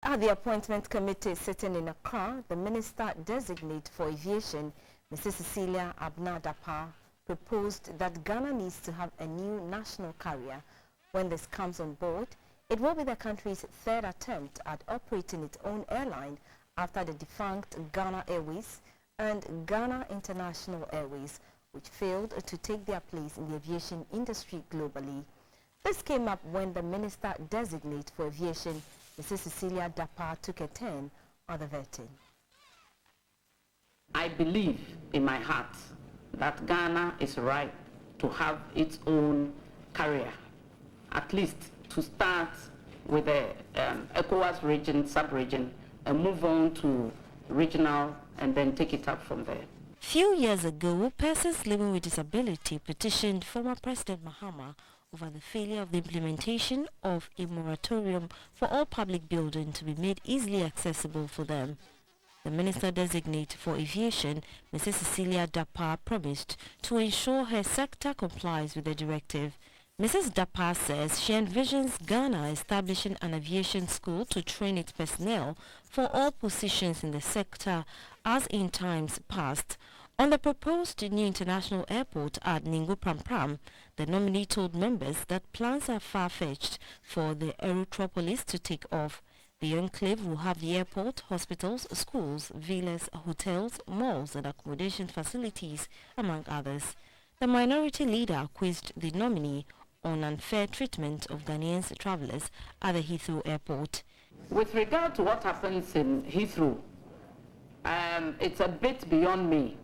At the appointment committee sitting in Accra, the Minister Designate for Aviation, Mrs. Cecilia Abena Dapaah, proposed that Ghana needs to have a new national carrier. When this comes on board, it will be the country's third attempt at operating its own airline after the defunct Ghana Airways and Ghana International Airways, which failed to take their place in the aviation industry globally. This came up when the Minister Designate for Aviation, Mrs. Cecilia Dapaah, took a turn on the vetting. I believe in my heart that Ghana is right to have its own carrier, at least to start with the Ecowas region, sub-region, and move on to regional and then take it up from there. Few years ago, persons living with disability petitioned former President Mahama over the failure of the implementation of a moratorium for all public buildings to be made easily accessible for them. The Minister Designate for Aviation, Mrs. Cecilia Dapaah, promised to ensure her sector complies with the directive. Mrs. Dapaah says she envisions Ghana establishing an aviation school to train its personnel for all positions in the sector as in times past. On the proposed new international airport at Ningo Pram, the nominee told members that plans are far-fetched for the Aerotropolis to take off. The enclave will have the airport, hospitals, schools, villas, hotels, malls and accommodation facilities, among others. The minority leader quizzed the nominee on unfair treatment of Ghanaians travellers at the Heathrow Airport. With regard to what happens in Heathrow, it's a bit beyond me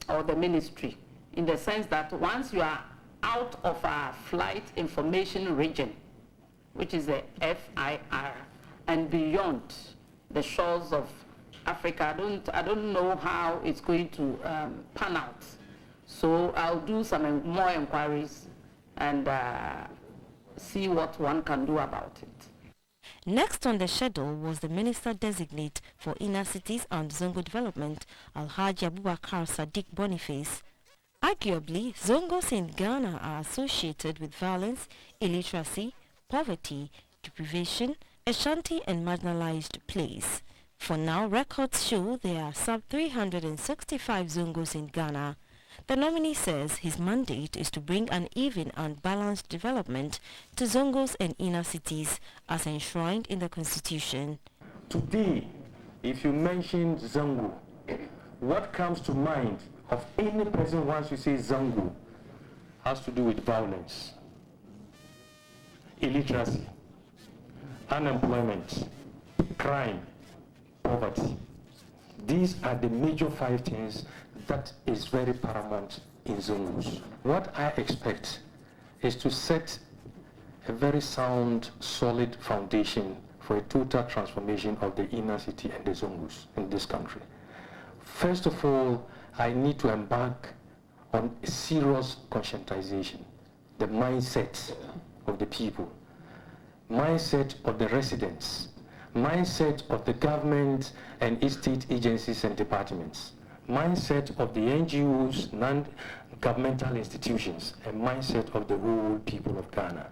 or the ministry, in the sense that once you are out of our flight information region, which is the FIR, and beyond the shores of Africa, I don't know how it's going to pan out. So I'll do some more inquiries and see what one can do about it. Next on the schedule was the Minister Designate for Inner Cities and Zongo Development, Alhaji Abubakar Boniface. Arguably, Zongos in Ghana are associated with violence, illiteracy, poverty, deprivation, a shanty and marginalized place. For now, records show there are some 365 Zongos in Ghana. The nominee says his mandate is to bring an even and balanced development to Zongos and inner cities as enshrined in the Constitution. Today, if you mention Zongo, what comes to mind of any person once you say Zongo has to do with violence, illiteracy, unemployment, crime, poverty. These are the major 5 things that is very paramount in Zongos. What I expect is to set a very sound, solid foundation for a total transformation of the inner city and the Zongos in this country. First of all, I need to embark on a serious conscientization, the mindset of the people, mindset of the residents, mindset of the government and state agencies and departments, mindset of the NGOs, non-governmental institutions, and mindset of the whole people of Ghana.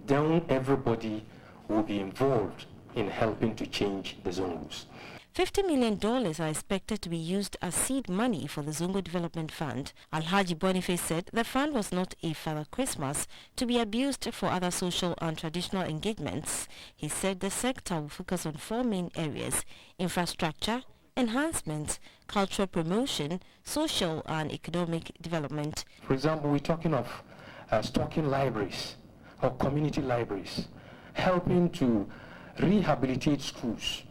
Then everybody will be involved in helping to change the Zongos. $50 million are expected to be used as seed money for the Zongo Development Fund. Alhaji Boniface said the fund was not a Father Christmas to be abused for other social and traditional engagements. He said the sector will focus on 4 main areas: infrastructure, enhancement, cultural promotion, social and economic development. For example, we're talking of stocking libraries or community libraries, helping to rehabilitate schools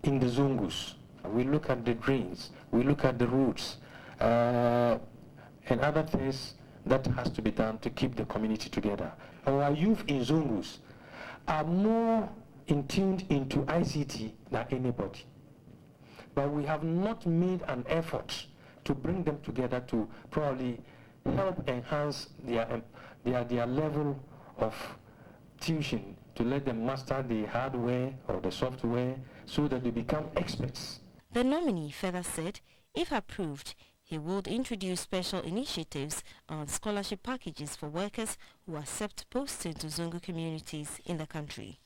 in the Zongos. We look at the drains, we look at the roads, and other things that has to be done to keep the community together. Our youth in Zongos are more tuned into ICT than anybody. But we have not made an effort to bring them together to probably help enhance their level of tuition, to let them master the hardware or the software so that they become experts. The nominee further said, if approved, he would introduce special initiatives on scholarship packages for workers who accept posting to Zongo communities in the country.